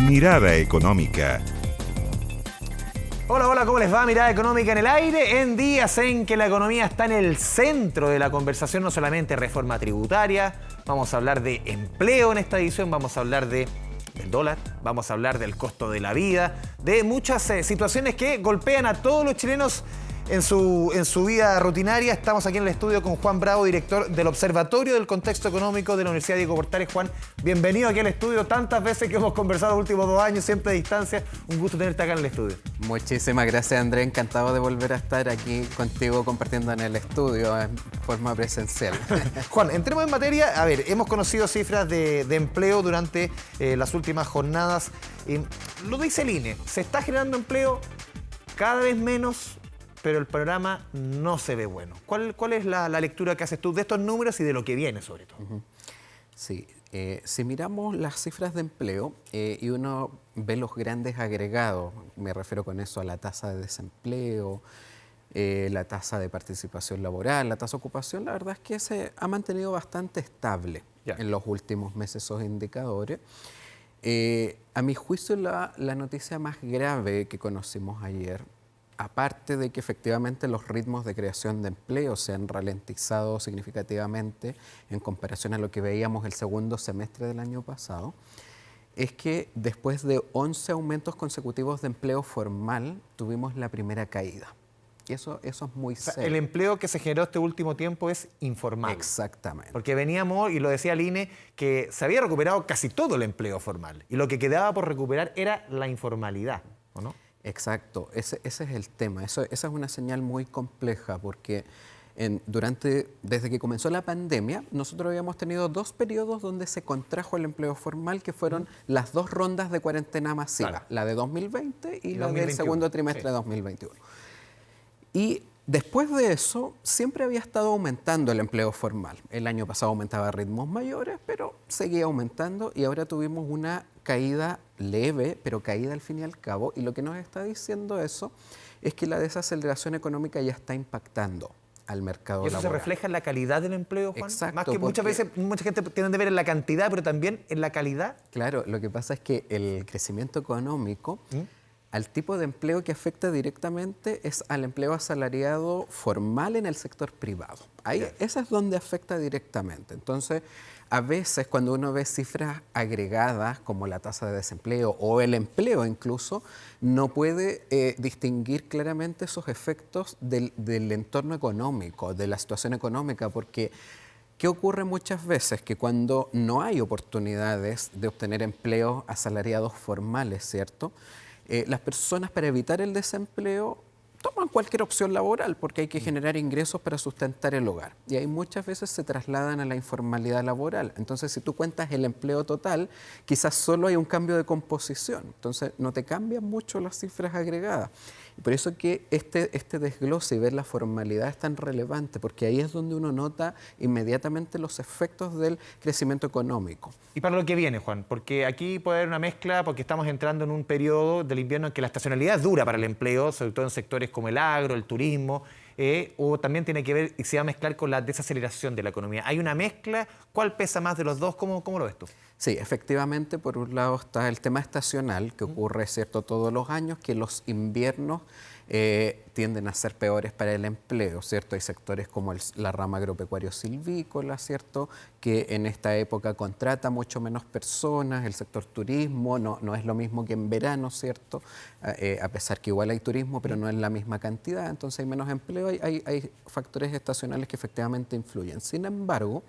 Mirada Económica. Hola, hola, ¿cómo les va? Mirada Económica en el aire, en días en que la economía está en el centro de la conversación, no solamente reforma tributaria, vamos a hablar de empleo en esta edición, vamos a hablar del dólar, vamos a hablar del costo de la vida, de muchas situaciones que golpean a todos los chilenos en su vida rutinaria. Estamos aquí en el estudio con Juan Bravo, director del Observatorio del Contexto Económico de la Universidad Diego Portales. Juan, bienvenido aquí al estudio. Tantas veces que hemos conversado los últimos 2 años, siempre a distancia. Un gusto tenerte acá en el estudio. Muchísimas gracias, Andrés. Encantado de volver a estar aquí contigo compartiendo en el estudio en forma presencial. Juan, entremos en materia. A ver, hemos conocido cifras de empleo durante las últimas jornadas. Lo dice el INE, se está generando empleo cada vez menos, pero el panorama no se ve bueno. ¿Cuál es la lectura que haces tú de estos números y de lo que viene sobre todo? Sí, si miramos las cifras de empleo y uno ve los grandes agregados, me refiero con eso a la tasa de desempleo, la tasa de participación laboral, la tasa de ocupación, la verdad es que se ha mantenido bastante estable en los últimos meses esos indicadores. A mi juicio, la noticia más grave que conocimos ayer, aparte de que efectivamente los ritmos de creación de empleo se han ralentizado significativamente en comparación a lo que veíamos el segundo semestre del año pasado, es que después de 11 aumentos consecutivos de empleo formal, tuvimos la primera caída. Y eso es muy serio. El empleo que se generó este último tiempo es informal. Exactamente. Porque veníamos, y lo decía el INE, que se había recuperado casi todo el empleo formal. Y lo que quedaba por recuperar era la informalidad, ¿o no? Exacto, ese es el tema. Esa es una señal muy compleja porque desde que comenzó la pandemia, nosotros habíamos tenido 2 periodos donde se contrajo el empleo formal, que fueron las 2 rondas de cuarentena masiva, claro, la de 2020 y la del segundo trimestre de 2021. Y después de eso, siempre había estado aumentando el empleo formal. El año pasado aumentaba a ritmos mayores, pero seguía aumentando y ahora tuvimos una caída leve, pero caída al fin y al cabo. Y lo que nos está diciendo eso es que la desaceleración económica ya está impactando al mercado laboral. ¿Y eso se refleja en la calidad del empleo, Juan? Exacto. Más que muchas veces, mucha gente tiene que ver en la cantidad, pero también en la calidad. Claro, lo que pasa es que el crecimiento económico, al tipo de empleo que afecta directamente es al empleo asalariado formal en el sector privado. Ahí, ese es donde afecta directamente. Entonces, a veces cuando uno ve cifras agregadas como la tasa de desempleo o el empleo incluso, no puede distinguir claramente esos efectos del entorno económico, de la situación económica, porque ¿qué ocurre muchas veces? Que cuando no hay oportunidades de obtener empleos asalariados formales, ¿cierto?, las personas, para evitar el desempleo, toman cualquier opción laboral porque hay que generar ingresos para sustentar el hogar. Y ahí muchas veces se trasladan a la informalidad laboral. Entonces, si tú cuentas el empleo total, quizás solo hay un cambio de composición. Entonces, no te cambian mucho las cifras agregadas. Y por eso que este desglose y ver la formalidad es tan relevante, porque ahí es donde uno nota inmediatamente los efectos del crecimiento económico. Y para lo que viene, Juan, porque aquí puede haber una mezcla, porque estamos entrando en un periodo del invierno en que la estacionalidad es dura para el empleo, sobre todo en sectores como el agro, el turismo, o también tiene que ver y se va a mezclar con la desaceleración de la economía. ¿Hay una mezcla? ¿Cuál pesa más de los dos? ¿Cómo lo ves tú? Sí, efectivamente, por un lado está el tema estacional, que ocurre, ¿cierto?, todos los años, que los inviernos tienden a ser peores para el empleo, ¿cierto? Hay sectores como la rama agropecuario silvícola, ¿cierto?, que en esta época contrata mucho menos personas. El sector turismo no es lo mismo que en verano, ¿cierto?, a pesar que igual hay turismo, pero no es la misma cantidad, entonces hay menos empleo, hay factores estacionales que efectivamente influyen. Sin embargo,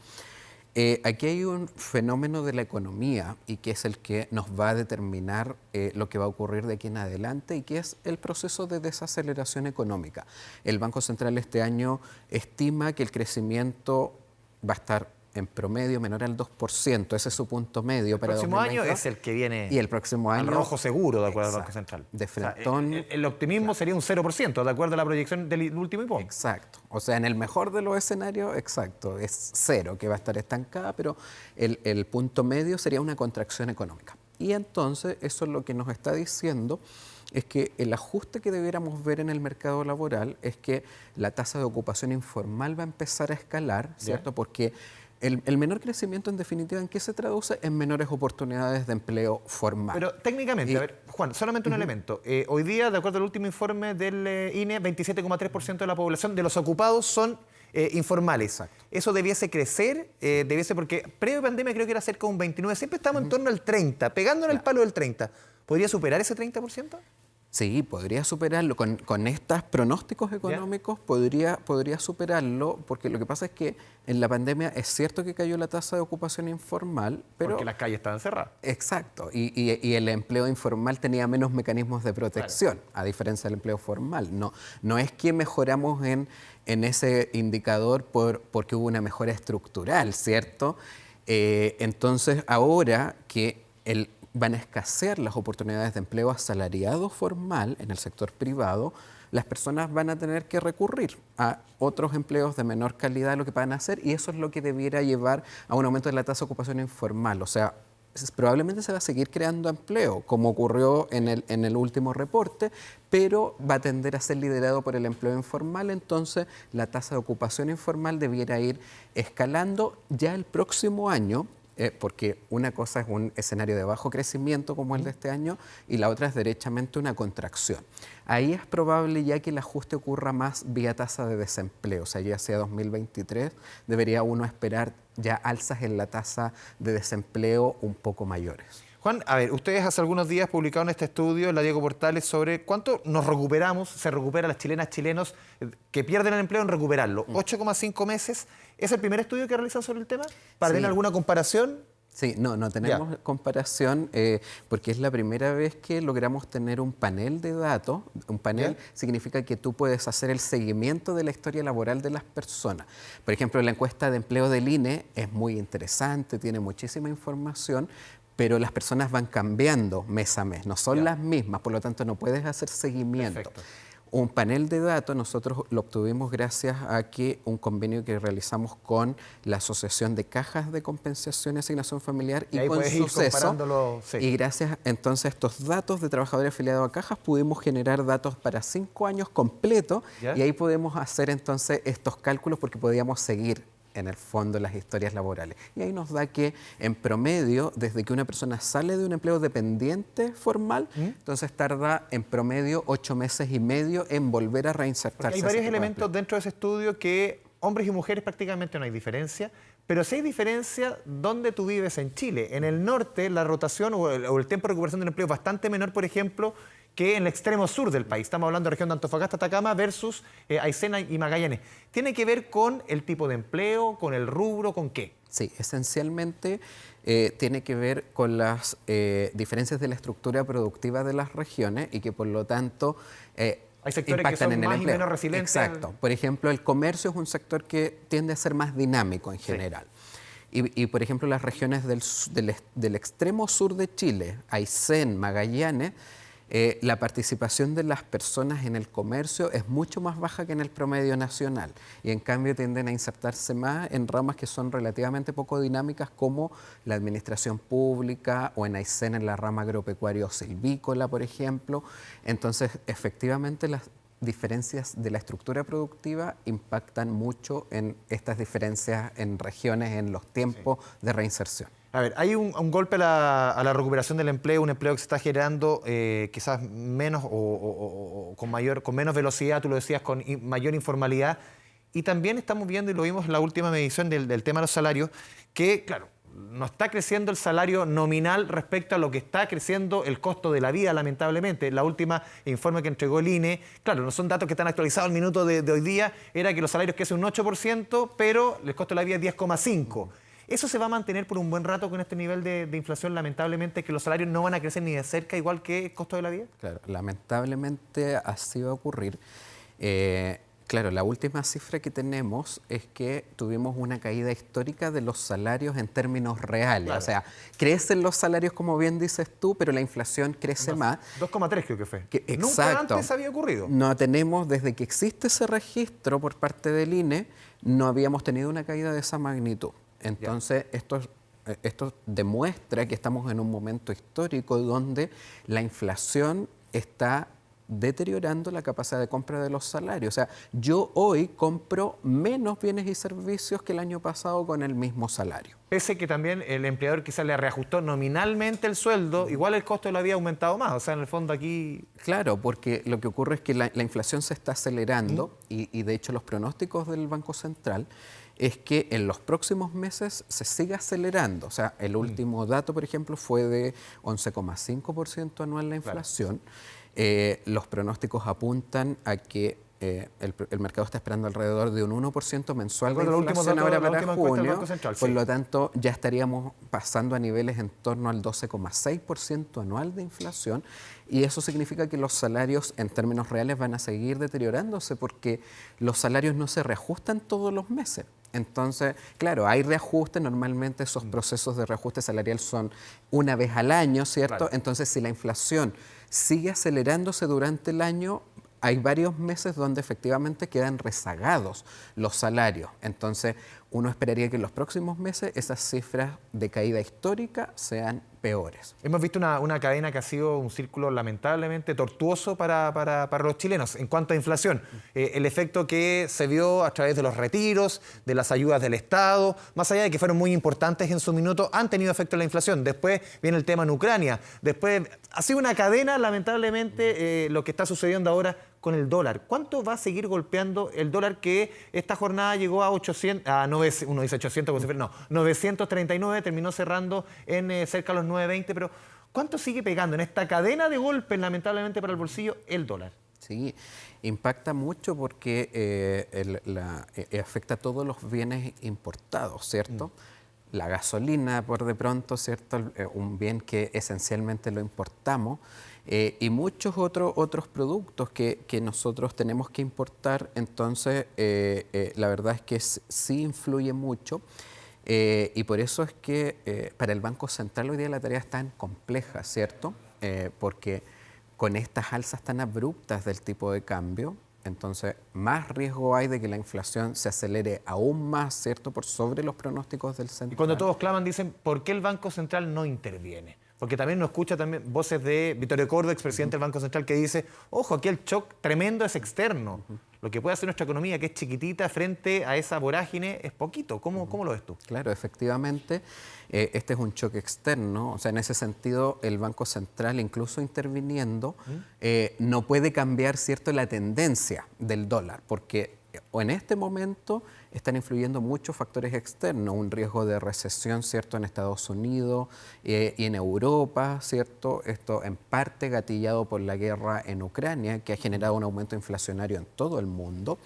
aquí hay un fenómeno de la economía y que es el que nos va a determinar lo que va a ocurrir de aquí en adelante, y que es el proceso de desaceleración económica. El Banco Central este año estima que el crecimiento va a estar en promedio menor al 2%, ese es su punto medio para 2022. El próximo año es el que viene, y el próximo año al rojo seguro, de acuerdo al Banco Central. De frentón. O sea, el optimismo sería un 0%, de acuerdo a la proyección del último IPOM. Exacto. O sea, en el mejor de los escenarios, exacto, es 0, que va a estar estancada, pero el punto medio sería una contracción económica. Y entonces, eso es lo que nos está diciendo, es que el ajuste que debiéramos ver en el mercado laboral es que la tasa de ocupación informal va a empezar a escalar, ¿cierto? Porque El menor crecimiento, en definitiva, ¿en qué se traduce? En menores oportunidades de empleo formal. Pero técnicamente, a ver, Juan, solamente un elemento. Hoy día, de acuerdo al último informe del INE, 27,3% de la población de los ocupados son informales. Exacto. Eso debiese crecer, porque previo pandemia creo que era cerca de un 29%, siempre estamos en torno al 30%, pegando en el palo del 30%. ¿Podría superar ese 30%? Sí, podría superarlo. Con estos pronósticos económicos podría superarlo, porque lo que pasa es que en la pandemia es cierto que cayó la tasa de ocupación informal, pero... Porque las calles estaban cerradas. Exacto, y el empleo informal tenía menos mecanismos de protección, a diferencia del empleo formal. No es que mejoramos en ese indicador porque hubo una mejora estructural, ¿cierto? Entonces, ahora que van a escasear las oportunidades de empleo asalariado formal en el sector privado, las personas van a tener que recurrir a otros empleos de menor calidad de lo que van a hacer, y eso es lo que debiera llevar a un aumento de la tasa de ocupación informal. O sea, probablemente se va a seguir creando empleo, como ocurrió en el último reporte, pero va a tender a ser liderado por el empleo informal. Entonces, la tasa de ocupación informal debiera ir escalando ya el próximo año, porque una cosa es un escenario de bajo crecimiento como el de este año, y la otra es derechamente una contracción. Ahí es probable ya que el ajuste ocurra más vía tasa de desempleo, o sea, ya hacia 2023 debería uno esperar ya alzas en la tasa de desempleo un poco mayores. Juan, a ver, ustedes hace algunos días publicaron este estudio en la Diego Portales sobre cuánto se recupera las chilenas, chilenos que pierden el empleo en recuperarlo. 8,5 meses. ¿Es el primer estudio que realizan sobre el tema? ¿Para tener alguna comparación? Sí, no tenemos comparación porque es la primera vez que logramos tener un panel de datos. Un panel significa que tú puedes hacer el seguimiento de la historia laboral de las personas. Por ejemplo, la encuesta de empleo del INE es muy interesante, tiene muchísima información, pero las personas van cambiando mes a mes, no son las mismas, por lo tanto no puedes hacer seguimiento. Perfecto. Un panel de datos nosotros lo obtuvimos gracias a que un convenio que realizamos con la Asociación de Cajas de Compensación y Asignación Familiar y con Suceso. Sí. Y gracias entonces a estos datos de trabajadores afiliados a cajas pudimos generar datos para 5 años completos, y ahí podemos hacer entonces estos cálculos porque podíamos seguir en el fondo las historias laborales. Y ahí nos da que en promedio, desde que una persona sale de un empleo dependiente formal, entonces tarda en promedio 8 meses y medio en volver a reinsertarse. Porque hay varios elementos dentro de ese estudio que hombres y mujeres prácticamente no hay diferencia, pero sí hay diferencia donde tú vives en Chile. En el norte la rotación o el tiempo de recuperación del empleo es bastante menor, por ejemplo, que en el extremo sur del país. Estamos hablando de región de Antofagasta, Atacama versus Aysén y Magallanes. ¿Tiene que ver con el tipo de empleo, con el rubro, con qué? Sí, esencialmente tiene que ver con las diferencias de la estructura productiva de las regiones y que por lo tanto hay sectores que son más y menos resilientes. Exacto. Por ejemplo, el comercio es un sector que tiende a ser más dinámico en general. Y por ejemplo, las regiones del extremo sur de Chile, Aysén, Magallanes, la participación de las personas en el comercio es mucho más baja que en el promedio nacional, y en cambio tienden a insertarse más en ramas que son relativamente poco dinámicas como la administración pública o en Aysén en la rama agropecuario silvícola, por ejemplo. Entonces, efectivamente, las diferencias de la estructura productiva impactan mucho en estas diferencias en regiones, en los tiempos de reinserción. A ver, hay un golpe a la recuperación del empleo, un empleo que se está generando quizás menos o con menos velocidad, tú lo decías, con mayor informalidad. Y también estamos viendo, y lo vimos en la última medición del tema de los salarios, que, claro, no está creciendo el salario nominal respecto a lo que está creciendo el costo de la vida, lamentablemente. La última informe que entregó el INE, claro, no son datos que están actualizados al minuto de hoy día, era que los salarios crecen un 8%, pero el costo de la vida es 10,5%. ¿Eso se va a mantener por un buen rato con este nivel de inflación, lamentablemente, que los salarios no van a crecer ni de cerca igual que el costo de la vida? Claro, lamentablemente así va a ocurrir. Claro, la última cifra que tenemos es que tuvimos una caída histórica de los salarios en términos reales. Claro. O sea, crecen los salarios, como bien dices tú, pero la inflación crece más. 2,3 creo que fue. Exacto. Nunca antes había ocurrido. No tenemos, desde que existe ese registro por parte del INE, no habíamos tenido una caída de esa magnitud. Entonces, esto demuestra que estamos en un momento histórico donde la inflación está deteriorando la capacidad de compra de los salarios. O sea, yo hoy compro menos bienes y servicios que el año pasado con el mismo salario. Pese que también el empleador quizás le reajustó nominalmente el sueldo, igual el costo lo había aumentado más. O sea, en el fondo aquí... Claro, porque lo que ocurre es que la inflación se está acelerando y de hecho los pronósticos del Banco Central es que en los próximos meses se siga acelerando. O sea, el último dato, por ejemplo, fue de 11,5% anual la inflación. Claro. Los pronósticos apuntan a que el mercado está esperando alrededor de un 1% mensual de inflación ahora para junio. Por lo tanto, ya estaríamos pasando a niveles en torno al 12,6% anual de inflación. Y eso significa que los salarios en términos reales van a seguir deteriorándose porque los salarios no se reajustan todos los meses. Entonces, claro, hay reajustes, normalmente esos procesos de reajuste salarial son una vez al año, ¿cierto? Claro. Entonces, si la inflación sigue acelerándose durante el año, hay varios meses donde efectivamente quedan rezagados los salarios. Entonces, uno esperaría que en los próximos meses esas cifras de caída histórica sean peores. Hemos visto una cadena que ha sido un círculo lamentablemente tortuoso para los chilenos en cuanto a inflación. El efecto que se vio a través de los retiros, de las ayudas del Estado, más allá de que fueron muy importantes en su minuto, han tenido efecto en la inflación. Después viene el tema en Ucrania. Después ha sido una cadena, lamentablemente, lo que está sucediendo ahora con el dólar. ¿Cuánto va a seguir golpeando el dólar que esta jornada llegó a 939, terminó cerrando en cerca de los 9.20, pero ¿cuánto sigue pegando en esta cadena de golpes, lamentablemente, para el bolsillo, el dólar? Sí, impacta mucho porque afecta a todos los bienes importados, ¿cierto? La gasolina, por de pronto, ¿cierto? Un bien que esencialmente lo importamos. Y muchos otros productos que nosotros tenemos que importar, entonces la verdad es que sí influye mucho y por eso es que para el Banco Central hoy día la tarea es tan compleja, ¿cierto? Porque con estas alzas tan abruptas del tipo de cambio, entonces más riesgo hay de que la inflación se acelere aún más, ¿cierto? Por sobre los pronósticos del Central. Y cuando todos claman dicen, ¿por qué el Banco Central no interviene? Porque también nos escucha también voces de Vittorio Córdoba, expresidente del Banco Central, que dice, ojo, aquí el shock tremendo es externo. Lo que puede hacer nuestra economía, que es chiquitita, frente a esa vorágine, es poquito. ¿Cómo lo ves tú? Claro, efectivamente, este es un shock externo. O sea, en ese sentido, el Banco Central, incluso interviniendo, no puede cambiar, ¿cierto?, la tendencia del dólar, porque en este momento están influyendo muchos factores externos, un riesgo de recesión, ¿cierto?, en Estados Unidos y en Europa, ¿cierto? Esto en parte gatillado por la guerra en Ucrania, que ha generado un aumento inflacionario en todo el mundo,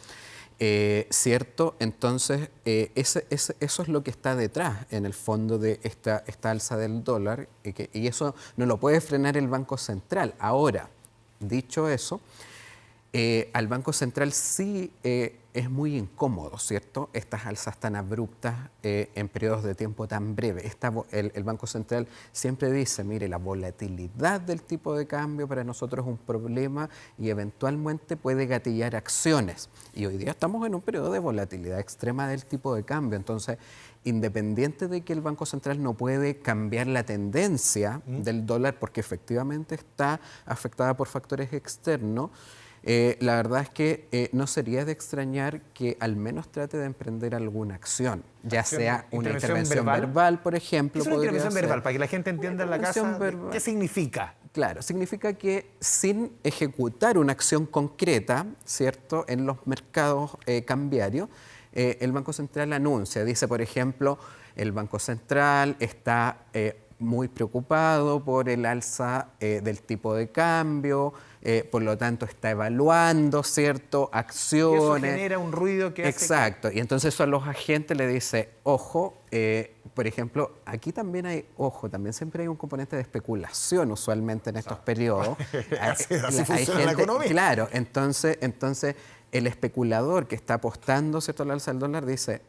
¿cierto? Entonces, eso es lo que está detrás, en el fondo, de esta alza del dólar, y eso no lo puede frenar el Banco Central. Ahora, dicho eso, al Banco Central sí es muy incómodo, ¿cierto? Estas alzas tan abruptas en periodos de tiempo tan breves. El Banco Central siempre dice, mire, la volatilidad del tipo de cambio para nosotros es un problema y eventualmente puede gatillar acciones. Y hoy día estamos en un periodo de volatilidad extrema del tipo de cambio. Entonces, independiente de que el Banco Central no puede cambiar la tendencia del dólar porque efectivamente está afectada por factores externos, la verdad es que no sería de extrañar que al menos trate de emprender alguna acción, ya sea una intervención verbal, por ejemplo. ¿Qué es una intervención verbal? Para que la gente entienda en la casa, ¿qué significa? Claro, significa que sin ejecutar una acción concreta, ¿cierto?, en los mercados cambiarios, el Banco Central anuncia, dice, por ejemplo, el Banco Central está muy preocupado por el alza del tipo de cambio, por lo tanto está evaluando, ¿cierto?, acciones. Y eso genera un ruido que hace... Exacto, y entonces eso a los agentes le dice, ojo, por ejemplo, aquí también también siempre hay un componente de especulación usualmente en estos periodos. Así funciona la economía. Claro, entonces el especulador que está apostando, ¿cierto?, al alza del dólar dice,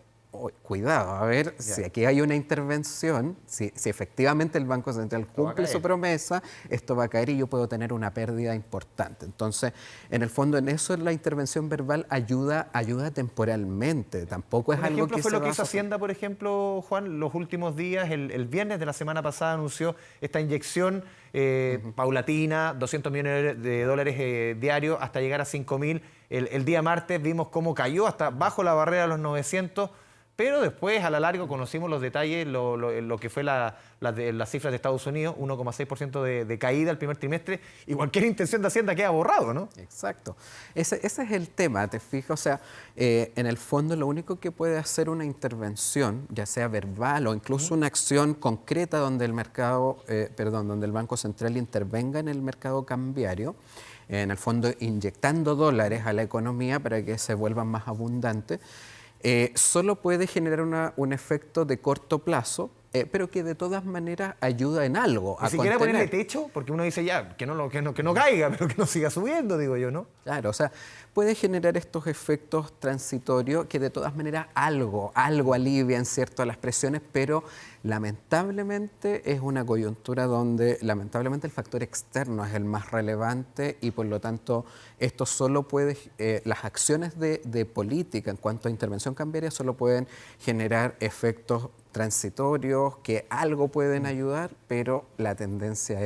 cuidado, a ver si aquí hay una intervención, si efectivamente el Banco Central cumple su promesa, esto va a caer y yo puedo tener una pérdida importante. Entonces, en el fondo, en eso la intervención verbal ayuda temporalmente, tampoco es algo que... Por ejemplo, fue lo que hizo Hacienda, por ejemplo, Juan, los últimos días, el viernes de la semana pasada anunció esta inyección paulatina, 200 millones de dólares diarios, hasta llegar a 5.000. El día martes vimos cómo cayó hasta bajo la barrera de los 900, pero después a la larga conocimos los detalles, lo que fue las cifras de Estados Unidos, 1,6% de caída el primer trimestre, y cualquier intención de Hacienda queda borrado, ¿no? Exacto. Ese es el tema, ¿te fijas? O sea, en el fondo lo único que puede hacer una intervención, ya sea verbal o incluso una acción concreta donde el donde el Banco Central intervenga en el mercado cambiario, en el fondo inyectando dólares a la economía para que se vuelvan más abundantes, solo puede generar un efecto de corto plazo, pero que de todas maneras ayuda en algo a Ni siquiera contener. ponerle techo, porque uno dice ya, que no caiga, pero que no siga subiendo, digo yo, ¿no? Claro, o sea, puede generar estos efectos transitorios que de todas maneras algo alivian, ¿cierto?, a las presiones, pero lamentablemente es una coyuntura donde lamentablemente el factor externo es el más relevante y por lo tanto esto solo puede, las acciones de política en cuanto a intervención cambiaria solo pueden generar efectos transitorios que algo pueden ayudar, pero la tendencia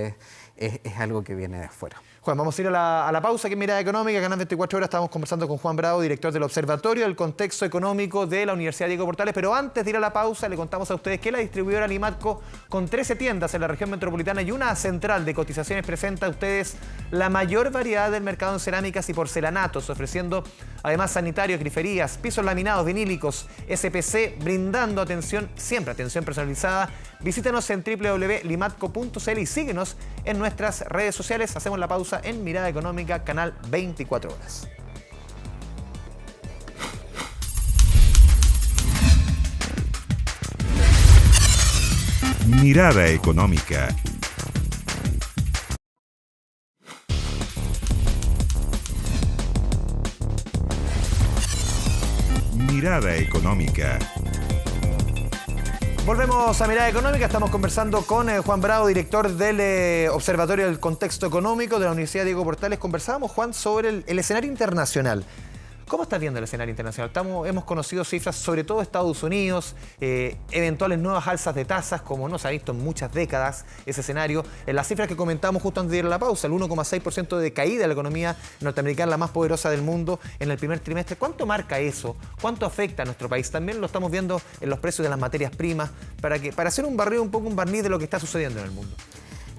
es algo que viene de afuera. Juan, vamos a ir a la pausa aquí en Mirada Económica. Canal 24 Horas estamos conversando con Juan Bravo, director del Observatorio del Contexto Económico de la Universidad Diego Portales. Pero antes de ir a la pausa, le contamos a ustedes que la distribuidora Limatco, con 13 tiendas en la región metropolitana y una central de cotizaciones, presenta a ustedes la mayor variedad del mercado en cerámicas y porcelanatos, ofreciendo además sanitarios, griferías, pisos laminados, vinílicos, SPC, brindando atención, siempre atención personalizada. Visítanos en www.limatco.cl y síguenos en nuestras redes sociales. Hacemos la pausa en Mirada Económica, canal 24 Horas. Mirada Económica. Mirada Económica. Volvemos a Mirada Económica, estamos conversando con Juan Bravo, director del Observatorio del Contexto Económico de la Universidad Diego Portales. Conversábamos, Juan, sobre el escenario internacional. ¿Cómo estás viendo el escenario internacional? Hemos conocido cifras, sobre todo Estados Unidos, eventuales nuevas alzas de tasas, como no se ha visto en muchas décadas ese escenario. En las cifras que comentábamos justo antes de ir a la pausa, el 1,6% de caída de la economía norteamericana, la más poderosa del mundo, en el primer trimestre. ¿Cuánto marca eso? ¿Cuánto afecta a nuestro país? También lo estamos viendo en los precios de las materias primas, para hacer un barrido, un poco un barniz de lo que está sucediendo en el mundo.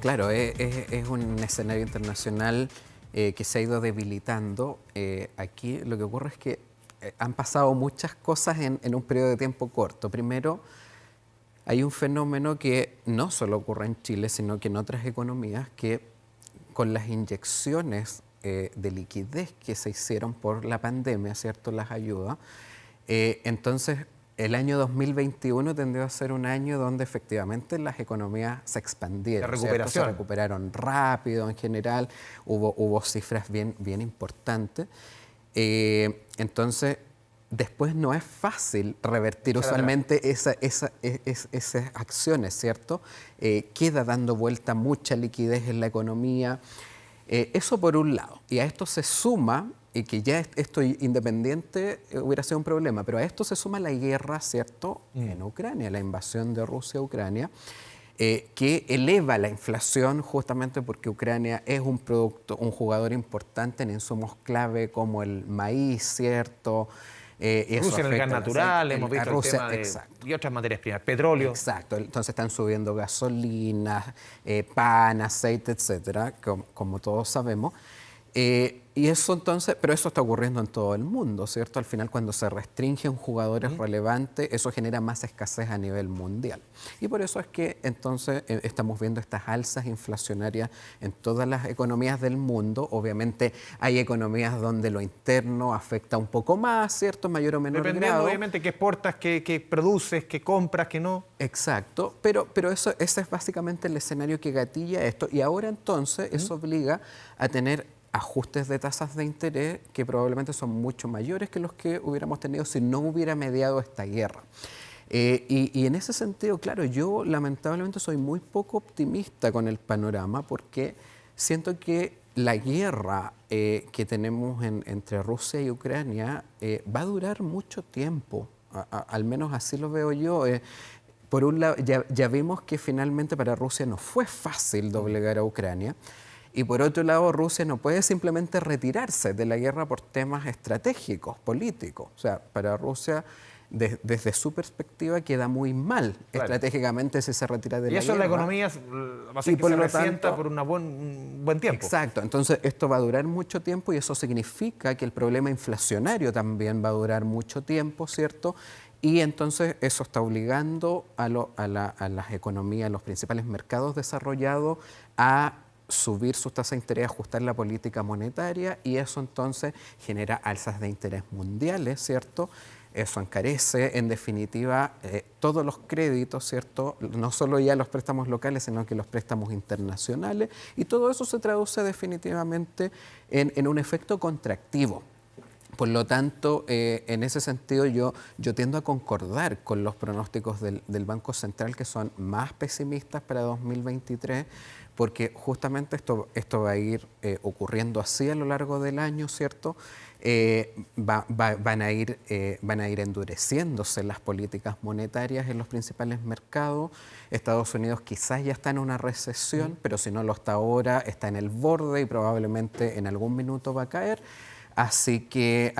Claro, es un escenario internacional que se ha ido debilitando. Aquí lo que ocurre es que han pasado muchas cosas en un periodo de tiempo corto. Primero, hay un fenómeno que no solo ocurre en Chile, sino que en otras economías, que con las inyecciones de liquidez que se hicieron por la pandemia, ¿cierto?, las ayudas, entonces el año 2021 tendió a ser un año donde efectivamente las economías se expandieron. La recuperación. Se recuperaron rápido en general, hubo cifras bien importantes. Entonces, después no es fácil revertir usualmente esas acciones, ¿cierto? Queda dando vuelta mucha liquidez en la economía. Eso por un lado. Y a esto se suma, y que ya esto independiente hubiera sido un problema, pero a esto se suma la guerra, ¿cierto?, en Ucrania, la invasión de Rusia a Ucrania, que eleva la inflación justamente porque Ucrania es un jugador importante en insumos clave como el maíz, ¿cierto? Rusia en el gas natural, hemos visto Rusia, el tema y otras materias primas, petróleo. Exacto, entonces están subiendo gasolina, pan, aceite, etcétera, como todos sabemos. Y eso entonces, pero eso está ocurriendo en todo el mundo, ¿cierto? Al final, cuando se restringen jugadores relevantes, eso genera más escasez a nivel mundial. Y por eso es que entonces estamos viendo estas alzas inflacionarias en todas las economías del mundo. Obviamente hay economías donde lo interno afecta un poco más, ¿cierto? Mayor o menor Dependiendo, grado. obviamente, qué exportas, qué produces, qué compras, qué no. Exacto, pero ese es básicamente el escenario que gatilla esto. Y ahora entonces eso obliga a tener ajustes de tasas de interés que probablemente son mucho mayores que los que hubiéramos tenido si no hubiera mediado esta guerra. Y en ese sentido, claro, yo lamentablemente soy muy poco optimista con el panorama porque siento que la guerra que tenemos entre Rusia y Ucrania va a durar mucho tiempo, al menos así lo veo yo. Por un lado, ya vimos que finalmente para Rusia no fue fácil doblegar a Ucrania. Y por otro lado, Rusia no puede simplemente retirarse de la guerra por temas estratégicos, políticos. O sea, para Rusia, desde su perspectiva, queda muy mal estratégicamente si se retira de la guerra. Y eso en la economía va a ser que se resienta por un buen tiempo. Exacto. Entonces, esto va a durar mucho tiempo y eso significa que el problema inflacionario también va a durar mucho tiempo, ¿cierto? Y entonces eso está obligando a las economías, a los principales mercados desarrollados a subir sus tasas de interés, ajustar la política monetaria y eso entonces genera alzas de interés mundiales, ¿cierto? Eso encarece, en definitiva, todos los créditos, ¿cierto? No solo ya los préstamos locales, sino que los préstamos internacionales y todo eso se traduce definitivamente en un efecto contractivo. Por lo tanto, en ese sentido yo tiendo a concordar con los pronósticos del Banco Central que son más pesimistas para 2023 porque justamente esto va a ir ocurriendo así a lo largo del año, ¿cierto? Van a ir endureciéndose las políticas monetarias en los principales mercados. Estados Unidos quizás ya está en una recesión, pero si no lo está ahora, está en el borde y probablemente en algún minuto va a caer. Así que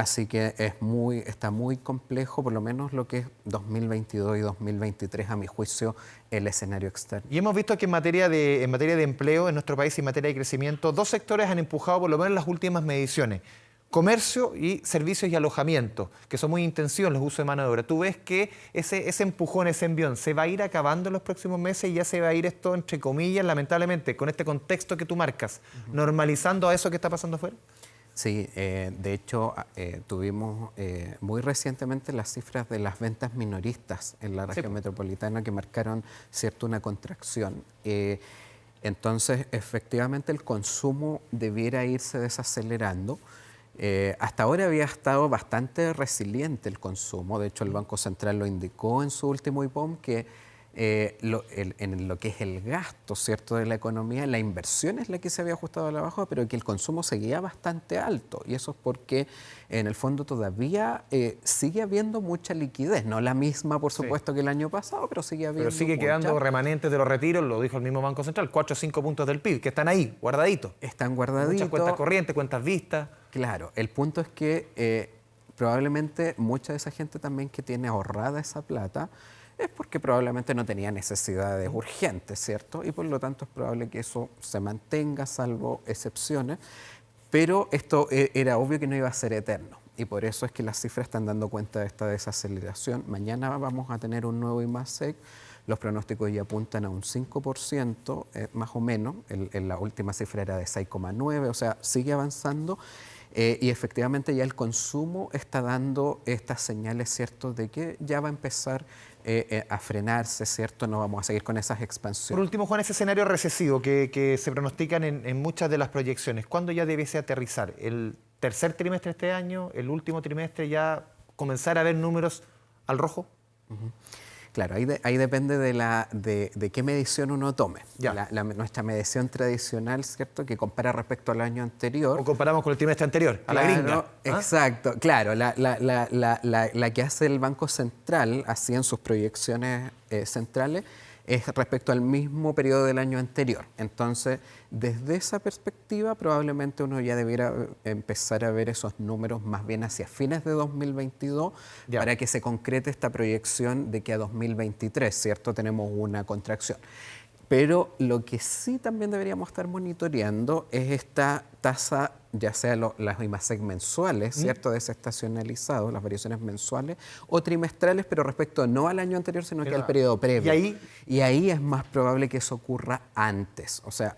está muy complejo, por lo menos lo que es 2022 y 2023, a mi juicio, el escenario externo. Y hemos visto que en materia de empleo en nuestro país y en materia de crecimiento, dos sectores han empujado por lo menos las últimas mediciones. Comercio y servicios y alojamiento, que son muy intensivos en los usos de mano de obra. ¿Tú ves que ese empujón, ese envión, se va a ir acabando en los próximos meses y ya se va a ir esto, entre comillas, lamentablemente, con este contexto que tú marcas, normalizando a eso que está pasando afuera? Sí, de hecho tuvimos muy recientemente las cifras de las ventas minoristas en la región metropolitana que marcaron una contracción. Entonces, efectivamente, el consumo debiera irse desacelerando. Hasta ahora había estado bastante resiliente el consumo. De hecho, el Banco Central lo indicó en su último IPOM que en lo que es el gasto, ¿cierto?, de la economía, la inversión es la que se había ajustado a la baja, pero que el consumo seguía bastante alto. Y eso es porque, en el fondo, todavía sigue habiendo mucha liquidez. No la misma, por supuesto, que el año pasado, pero sigue habiendo quedando remanentes de los retiros, lo dijo el mismo Banco Central, 4 o 5 puntos del PIB, que están ahí, guardaditos. Están guardaditos. Muchas cuentas corrientes, cuentas vistas. Claro, el punto es que probablemente mucha de esa gente también que tiene ahorrada esa plata es porque probablemente no tenía necesidades urgentes, ¿cierto? Y por lo tanto es probable que eso se mantenga, salvo excepciones. Pero esto era obvio que no iba a ser eterno. Y por eso es que las cifras están dando cuenta de esta desaceleración. Mañana vamos a tener un nuevo IMASEC. Los pronósticos ya apuntan a un 5%, más o menos. La última cifra era de 6,9%, o sea, sigue avanzando. Y efectivamente ya el consumo está dando estas señales, ¿cierto?, de que ya va a empezar a frenarse, ¿cierto? No vamos a seguir con esas expansiones. Por último, Juan, ese escenario recesivo que se pronostican en muchas de las proyecciones, ¿cuándo ya debiese aterrizar? ¿El tercer trimestre de este año? ¿El último trimestre ya comenzar a ver números al rojo? Claro, ahí depende de qué medición uno tome. Nuestra medición tradicional, ¿cierto?, que compara respecto al año anterior. O comparamos con el trimestre anterior, a la gringa. Exacto, claro. La que hace el Banco Central, así en sus proyecciones centrales, es respecto al mismo periodo del año anterior. Entonces, desde esa perspectiva, probablemente uno ya debiera empezar a ver esos números más bien hacia fines de 2022 para que se concrete esta proyección de que a 2023, ¿cierto?, tenemos una contracción. Pero lo que sí también deberíamos estar monitoreando es esta tasa, ya sea las IMASEC mensuales, ¿cierto?, desestacionalizados, las variaciones mensuales o trimestrales, pero respecto no al año anterior, sino que al periodo previo. Y ahí es más probable que eso ocurra antes. O sea,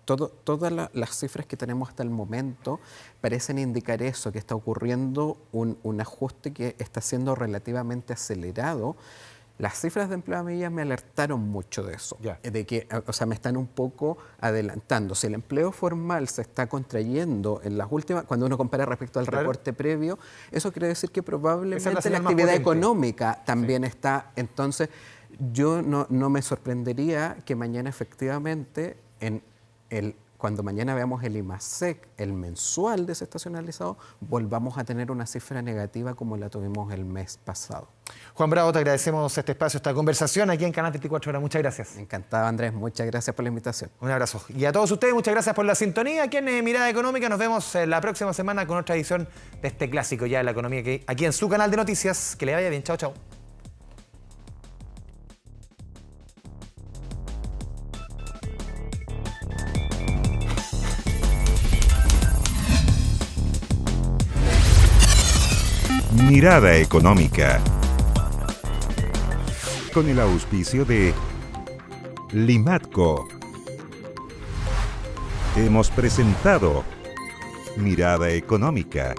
todas las cifras que tenemos hasta el momento parecen indicar eso, que está ocurriendo un ajuste que está siendo relativamente acelerado Las cifras de empleo a mí ya me alertaron mucho de eso, Ya. de que, o sea, me están un poco adelantando. Si el empleo formal se está contrayendo en las últimas, cuando uno compara respecto al Claro. reporte previo, eso quiere decir que Esa es la probablemente la señal más actividad potente. económica también está. Entonces, yo no me sorprendería que mañana efectivamente, cuando mañana veamos el IMASEC, el mensual desestacionalizado, volvamos a tener una cifra negativa como la tuvimos el mes pasado. Juan Bravo, te agradecemos este espacio, esta conversación aquí en Canal 24 Horas. Muchas gracias. Encantado, Andrés. Muchas gracias por la invitación. Un abrazo. Y a todos ustedes, muchas gracias por la sintonía. Aquí en Mirada Económica nos vemos la próxima semana con otra edición de este clásico ya de la economía aquí en su canal de noticias. Que le vaya bien. Chao, chao. Mirada Económica. Con el auspicio de Limatco. Hemos presentado Mirada Económica.